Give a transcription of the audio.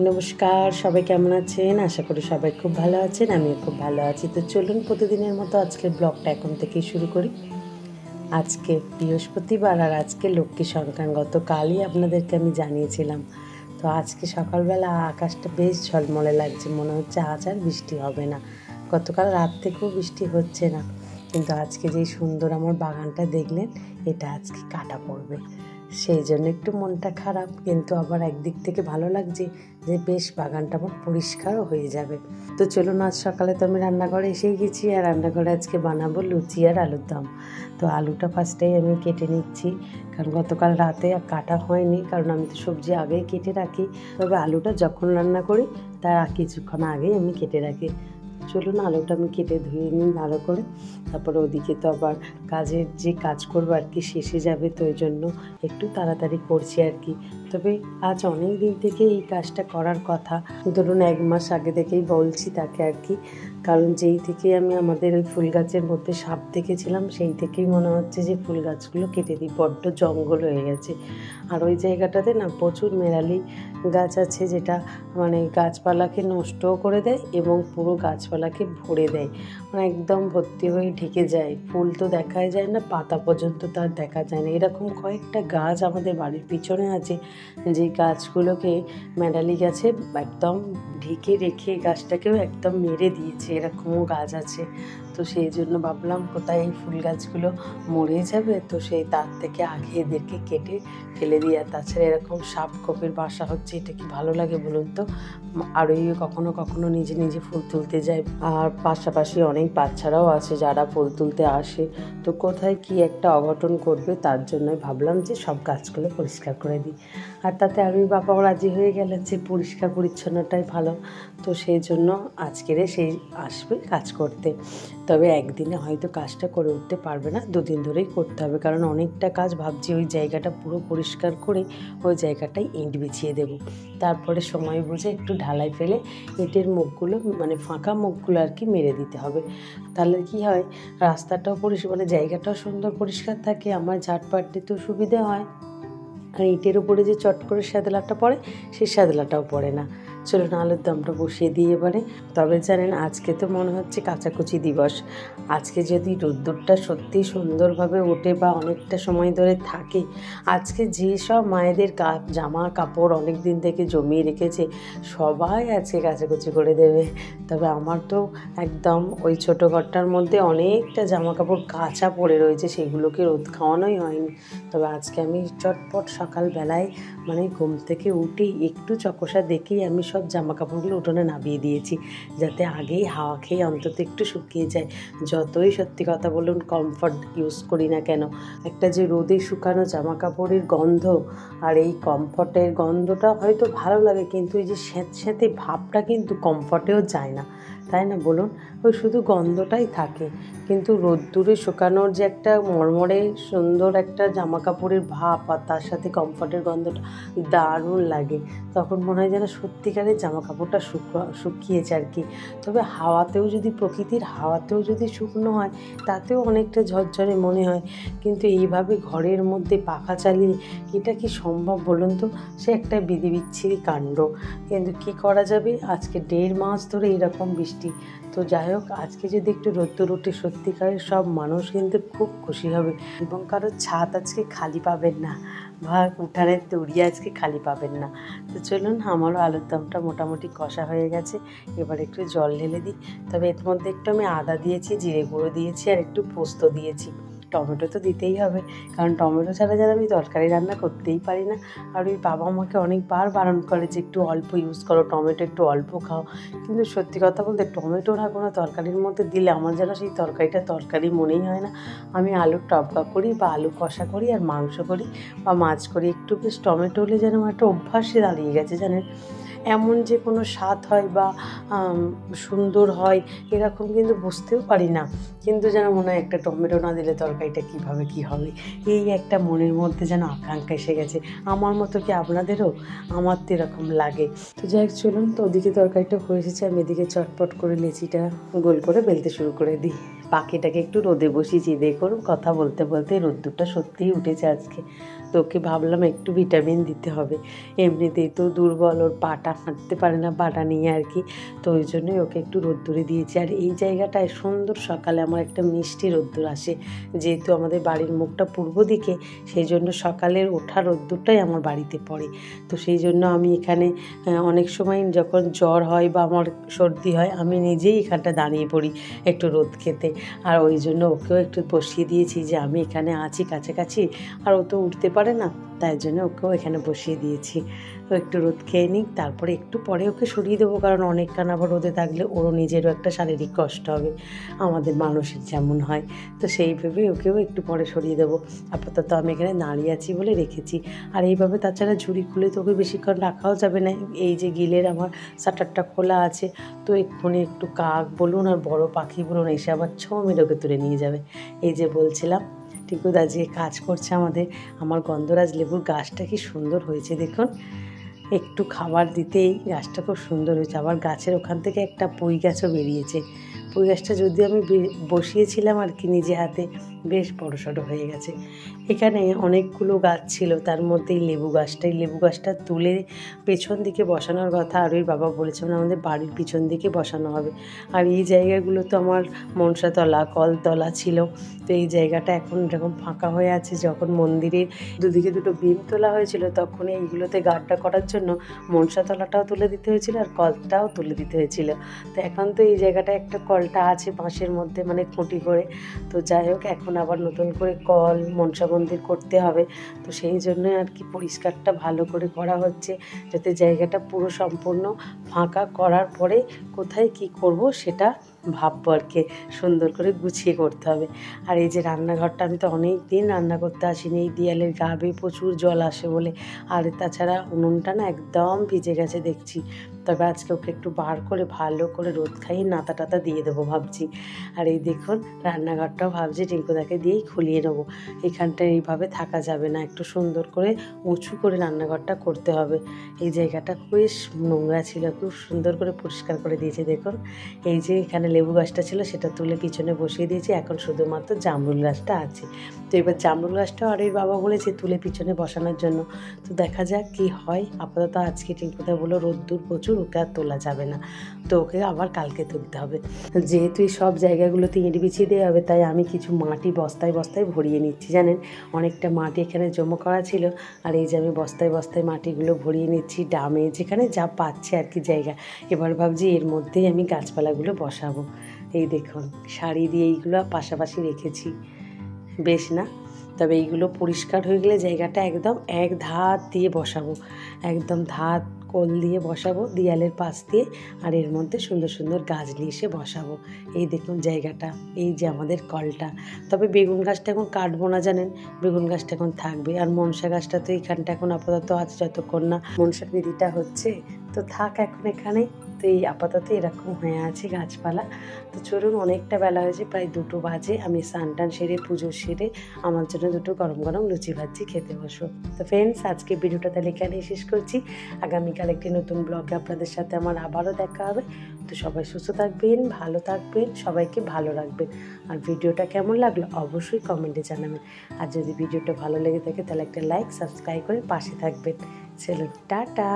নমস্কার, সবাই কেমন আছেন? আশা করি সবাই খুব ভালো আছেন। আমিও খুব ভালো আছি। তো চলুন প্রতিদিনের মতো আজকের ব্লগটা এখন থেকেই শুরু করি। আজকে বৃহস্পতিবার আর আজকে লক্ষ্মী সংক্রান্তি। গতকালই আপনাদেরকে আমি জানিয়েছিলাম। তো আজকে সকালবেলা আকাশটা বেশ ঝলমলে লাগছে, মনে হচ্ছে আজ আর বৃষ্টি হবে না। গতকাল রাত থেকেও বৃষ্টি হচ্ছে না, কিন্তু আজকে যেই সুন্দর আমার বাগানটা দেখলেন, এটা আজকে কাটা পড়বে। সেই জন্য একটু মনটা খারাপ, কিন্তু আবার একদিক থেকে ভালো লাগছে যে বেশ বাগানটা আমার পরিষ্কারও হয়ে যাবে। তো চলুন, আজ সকালে তো আমি রান্নাঘরে এসেই গেছি, আর রান্নাঘরে আজকে বানাবো লুচি আর আলুর দম। তো আলুটা ফার্স্টেই আমি কেটে নিচ্ছি, কারণ গতকাল রাতে আর কাটা হয়নি, কারণ আমি তো সবজি আগেই কেটে রাখি। তবে আলুটা যখন রান্না করি তার কিছুক্ষণ আগেই আমি কেটে রাখি। চলুন, আলুটা আমি কেটে ধুয়ে নিই ভালো করে। তারপরে ওদিকে তো আবার কাজের যে কাজ করবো আর কি শেষে যাবে, তো ওই জন্য একটু তাড়াতাড়ি করছি আর কি। তবে আজ অনেক দিন থেকে এই কাজটা করার কথা, ধরুন 1 মাস আগে থেকেই বলছি তাকে আর কি। কারণ যেই থেকে আমি আমাদের ওই ফুল গাছের মধ্যে সাপ দেখেছিলাম, সেই থেকেই মনে হচ্ছে যে ফুল গাছগুলো কেটে দিই, বড্ড জঙ্গল হয়ে গেছে। আর ওই জায়গাটাতে না প্রচুর মেরালি গাছ আছে, যেটা মানে গাছপালাকে নষ্টও করে দেয় এবং পুরো গাছপালাকে ভরে দেয়, মানে একদম ভর্তি হয়ে ঢেকে যায়। ফুল তো দেখাই যায় না, পাতা পর্যন্ত তার দেখা যায় না। এরকম কয়েকটা গাছ আমাদের বাড়ির পিছনে আছে, যে গাছগুলোকে মেরালি গাছে একদম ঢেকে রেখে গাছটাকেও একদম মেরে দিয়েছে, এরকমও গাছ আছে। তো সেই জন্য ভাবলাম কোথায় এই ফুল গাছগুলো মরে যাবে, তো সেই তার থেকে আগে এদেরকে কেটে ফেলে দিয়ে। আর তাছাড়া এরকম সাপ খোপের বাসা হচ্ছে, এটা কি ভালো লাগে বলুন তো? আর ওই কখনো কখনো নিজে নিজে ফুল তুলতে যায়, আর পাশাপাশি অনেক বাচ্চারাও আছে যারা ফুল তুলতে আসে। তো কোথায় কি একটা অঘটন করবে, তার জন্য ভাবলাম যে সব গাছগুলো পরিষ্কার করে দিই। আর তাতে আমি বাবাও রাজি হয়ে গেলেন যে পরিষ্কার পরিচ্ছন্নটাই ভালো। তো সেই জন্য আজকেরে সেই আসবে কাজ করতে। তবে একদিনে হয়তো কাজটা করে উঠতে পারবে না, 2 দিন ধরেই করতে হবে, কারণ অনেকটা কাজ। ভাবছি ওই জায়গাটা পুরো পরিষ্কার করে ওই জায়গাটায় ইঁট বিছিয়ে দেবো। তারপরে সময় বুঝে একটু ঢালাই ফেলে ইঁটের মুখগুলো, মানে ফাঁকা মুখগুলো আর কি মেরে দিতে হবে। তাহলে কি হয়, রাস্তাটাও পরিষ্কার, মানে জায়গাটাও সুন্দর পরিষ্কার থাকে, আমার ঝাঁটপাট দিতেও সুবিধা হয়। আর ইঁটের উপরে যে চট করে শ্যাদলাটা পড়ে, সেই শ্যাদলাটাও পড়ে না। চলুন, আলুর দমটা বসিয়ে দিয়ে এবারে। তবে জানেন, আজকে তো মনে হচ্ছে কাচাকুচি দিবস। আজকে যদি রোদ্দুরটা সত্যি সুন্দরভাবে ওঠে বা অনেকটা সময় ধরে থাকে, আজকে যেসব মায়েদের জামা কাপড় অনেক দিন থেকে জমিয়ে রেখেছে, সবাই আজকে কাচাকুচি করে দেবে। তবে আমার তো একদম ওই ছোটো ঘরটার মধ্যে অনেকটা জামা কাপড় কাঁচা পড়ে রয়েছে, সেগুলোকে রোদ খাওয়ানোই হয়নি। তবে আজকে আমি চটপট সকালবেলায়, মানে ঘুম থেকে উঠেই একটু চকোসা দেখেই আমি সব জামা কাপড়গুলো উঠোনে নামিয়ে দিয়েছি, যাতে আগেই হাওয়া খেয়ে অন্তত একটু শুকিয়ে যায়। যতই সত্যি কথা বলুন কমফর্ট ইউজ করি না কেন, একটা যে রোদে শুকানো জামা কাপড়ের গন্ধ আর এই কমফর্টের গন্ধটা হয়তো ভালো লাগে, কিন্তু এই যে স্যাঁতস্যাঁতে ভাবটা কিন্তু কমফর্টেও যায় না, তাই না বলুন? ওই শুধু গন্ধটাই থাকে। কিন্তু রোদ্দুরে শুকানোর যে একটা মরমরে সুন্দর একটা জামা কাপড়ের ভাব, আর তার সাথে কমফর্টের গন্ধটা দারুণ লাগে। তখন মনে হয় যেন সত্যিকারের জামা কাপড়টা শুকিয়েছে আর কি। তবে হাওয়াতেও যদি, প্রকৃতির হাওয়াতেও যদি শুকনো হয়, তাতেও অনেকটা ঝরঝরে মনে হয়। কিন্তু এইভাবে ঘরের মধ্যে পাখা চালিয়ে এটা কি সম্ভব বলুন তো? সে একটা বিধিবিচ্ছিরি কাণ্ড। কিন্তু কি করা যাবে, আজকে 1.5 মাস ধরে এরকম বৃষ্টি। তো যাই হোক, আজকে যদি একটু রোদ্দুর ওঠে, সত্যিকারের সব মানুষ কিন্তু খুব খুশি হবে, এবং কারোর ছাদ আজকে খালি পাবেন না, বা উঠানের দড়ি আজকে খালি পাবেন না। তো চলুন, আমারও আলুর দমটা মোটামুটি কষা হয়ে গেছে, এবার একটু জল ঢেলে দিই। তবে এর মধ্যে একটু আমি আদা দিয়েছি, জিরে গুঁড়ো দিয়েছি, আর একটু পোস্ত দিয়েছি। টমেটো তো দিতেই হবে, কারণ টমেটো ছাড়া যেন আমি তরকারি রান্না করতেই পারি না। আর ওই বাবা আমাকে অনেকবার বারণ করে যে একটু অল্প ইউজ করো, টমেটো একটু অল্প খাও। কিন্তু সত্যি কথা বলতে, টমেটো না কোনো তরকারির মধ্যে দিলে আমার যেন সেই তরকারিটা তরকারি মনেই হয় না। আমি আলুর টপকা করি, বা আলু কষা করি, আর মাংস করি বা মাছ করি, একটু বেশ টমেটো হলে যেন আমার একটা অভ্যাসে দাঁড়িয়ে গেছে জানেন। এমন যে কোনো স্বাদ হয় বা সুন্দর হয় এরকম কিন্তু বুঝতেও পারি না, কিন্তু যেন মনে হয় একটা টমেটো না দিলে তরকারিটা কীভাবে কী হবে, এই একটা মনের মধ্যে যেন আকাঙ্ক্ষা এসে গেছে। আমার মতো কি আপনাদেরও? আমার তো এরকম লাগে। তো যাই হোক, চলুন, তো ওদিকে তরকারিটা হয়ে এসেছে, আমি এদিকে চটপট করে লেচিটা গোল করে বেলতে শুরু করে দিই। পাখিটাকে একটু রোদে বসিয়েছি, দেখুন কথা বলতে বলতে রোদ্দুরটা সত্যিই উঠেছে আজকে। তো ওকে ভাবলাম একটু ভিটামিন দিতে হবে, এমনিতেই তো দুর্বল, ওর পাটা হাঁটতে পারে না পাটা নিয়ে আর কি। তো ওই জন্যই ওকে একটু রোদ্দুরে দিয়েছি। আর এই জায়গাটায় সুন্দর সকালে আমার একটা মিষ্টি রোদ্দুর আসে, যেহেতু আমাদের বাড়ির মুখটা পূর্ব দিকে, সেই জন্য সকালের ওঠা রোদ্দুরটাই আমার বাড়িতে পড়ে। তো সেই জন্য আমি এখানে অনেক সময় যখন জ্বর হয় বা আমার সর্দি হয়, আমি নিজেই এখানটা দাঁড়িয়ে পড়ি একটু রোদ খেতে। আর ওই জন্য ওকেও একটু বসিয়ে দিয়েছি যে আমি এখানে আছি কাছাকাছি, আর ও তো উঠতে পারে না, তাই জন্য ওকেও এখানে বসিয়ে দিয়েছি। ও একটু রোদ খেয়ে নিক, তারপরে একটু পরে ওকে সরিয়ে দেবো, কারণ অনেকক্ষণ আবার রোদে থাকলে ওরও নিজেরও একটা শারীরিক কষ্ট হবে, আমাদের মানুষের যেমন হয়। তো সেই ভেবে ওকেও একটু পরে সরিয়ে দেবো। আপাতত আমি এখানে দাঁড়িয়ে আছি বলে রেখেছি। আর এইভাবে তাছাড়া ঝুড়ি খুলে তো ওকে বেশিক্ষণ রাখাও যাবে না, এই যে গিলের আমার শাটারটা খোলা আছে, তো এক্ষুনি একটু কাক বলুন আর বড় পাখি বলুন এসে আবার ছো মেরে ওকে তুলে নিয়ে যাবে। এই যে বলছিলাম টিকুদা যে কাজ করছে আমাদের, আমার গন্ধরাজ লেবুর গাছটা কি সুন্দর হয়েছে দেখুন, একটু খাবার দিতেই গাছটা খুব সুন্দর হয়েছে। আবার গাছের ওখান থেকে একটা পুঁই গাছও বেরিয়েছে। পুঁই গাছটা যদিও আমি বসিয়েছিলাম আর কি নিজে হাতে, বেশ বড়সড় হয়ে গেছে। এখানে অনেকগুলো গাছ ছিল, তার মধ্যে এই লেবু গাছটা তুলে পেছন দিকে বসানোর কথা, আর ওই বাবা বলেছিলেন আমাদের বাড়ির পিছন দিকে বসানো হবে। আর এই জায়গাগুলো তো আমার মনসাতলা কলতলা ছিল, তো এই জায়গাটা এখন এরকম ফাঁকা হয়ে আছে। যখন মন্দিরের দুদিকে দুটো বিম তোলা হয়েছিল, তখন এইগুলোতে গাড্ডা করার জন্য মনসাতলাটাও তুলে দিতে হয়েছিল আর কলটাও তুলে দিতে হয়েছিল। তো এখন তো এই জায়গাটা একটা কলটা আছে বাঁশের মধ্যে, মানে খুঁটি করে। তো যাই হোক, এখন আবার নতুন করে কল মনসা মন্দির করতে হবে। তো সেই জন্যই আর কি পরিষ্কারটা ভালো করে করা হচ্ছে, যাতে জায়গাটা পুরো সম্পূর্ণ ফাঁকা করার পরে কোথায় কি করব সেটা ভাববো আর কি, সুন্দর করে গুছিয়ে করতে হবে। আর এই যে রান্নাঘরটা, আমি তো অনেক দিন রান্না করতে আসিনি, এই দেয়ালের গা বেয়ে প্রচুর জল আসে বলে। আর তাছাড়া উনুনটা না একদম ভিজে গেছে দেখছি। তবে আজকে ওকে একটু বার করে ভালো করে রোদ খাইয়ে নাতা টাতা দিয়ে দেবো ভাবছি। আর এই দেখুন রান্নাঘরটাও ভাবছি টিঙ্কুদাকে দিয়েই খুলিয়ে নেবো। এখানটায় এইভাবে থাকা যাবে না, একটু সুন্দর করে উঁচু করে রান্নাঘরটা করতে হবে। এই জায়গাটা বেশ নোংরা ছিল, খুব সুন্দর করে পরিষ্কার করে দিয়েছে দেখুন। এই যে এখানে লেবু গাছটা ছিল সেটা তুলে পিছনে বসিয়ে দিয়েছি, এখন শুধুমাত্র জামরুল গাছটা আছে। তো এবার জামরুল গাছটাও আর ওই বাবা বলেছে তুলে পিছনে বসানোর জন্য। তো দেখা যাক কি হয়। আপাতত আজকে টিঙ্কুদা বললো রোদ্দুর প্রচুর, ওকে আর তোলা যাবে না, তো ওকে আবার কালকে তুলতে হবে। যেহেতু এই সব জায়গাগুলোতে ইঁট বিছিয়ে দেওয়া হবে, তাই আমি কিছু মাটি বস্তায় বস্তায় ভরিয়ে নিচ্ছি। জানেন, অনেকটা মাটি এখানে জমা করা ছিল, আর এই যে আমি বস্তায় বস্তায় মাটিগুলো ভরিয়ে নিচ্ছি ডামে, যেখানে যা পাচ্ছে আর কি জায়গা। এবার ভাবছি এর মধ্যেই আমি গাছপালাগুলো বসাবো। এই দেখুন শাড়ি দিয়ে এইগুলো পাশাপাশি রেখেছি, বেশ না? তবে এইগুলো পরিষ্কার হয়ে গেলে জায়গাটা একদম এক ধার দিয়ে বসাবো, একদম ধার কোল দিয়ে বসাবো দেয়ালের পাশ দিয়ে, আর এর মধ্যে সুন্দর সুন্দর গাছ নিয়ে এসে বসাবো। এই দেখুন জায়গাটা, এই যে আমাদের কলটা। তবে বেগুন গাছটা এখন কাটবো না, জানেন, বেগুন গাছটা এখন থাকবে। আর মনসা গাছটা তো এইখানটা এখন আপাতত আছে, যতক্ষণ না মনসা বিধিটা হচ্ছে তো থাক এখন এখানে। তো এই আপাতত এরকম হয়ে আছে গাছপালা। তো চলুন, অনেকটা বেলা হয়েছে, প্রায় 2টো বাজে। আমি স্নান টান সেরে পুজো সেরে আমার জন্য 2টো গরম গরম লুচি ভাজি খেতে বসবো। তো ফ্রেন্ডস, আজকে ভিডিওটা তাহলে এখানেই শেষ করছি। আগামীকাল একটি নতুন ব্লগে আপনাদের সাথে আমার আবারও দেখা হবে। তো সবাই সুস্থ থাকবেন, ভালো থাকবেন, সবাইকে ভালো রাখবেন। আর ভিডিওটা কেমন লাগলো অবশ্যই কমেন্টে জানাবেন। আর যদি ভিডিওটা ভালো লেগে থাকে তাহলে একটা লাইক সাবস্ক্রাইব করে পাশে থাকবেন। চলুন, টাটা।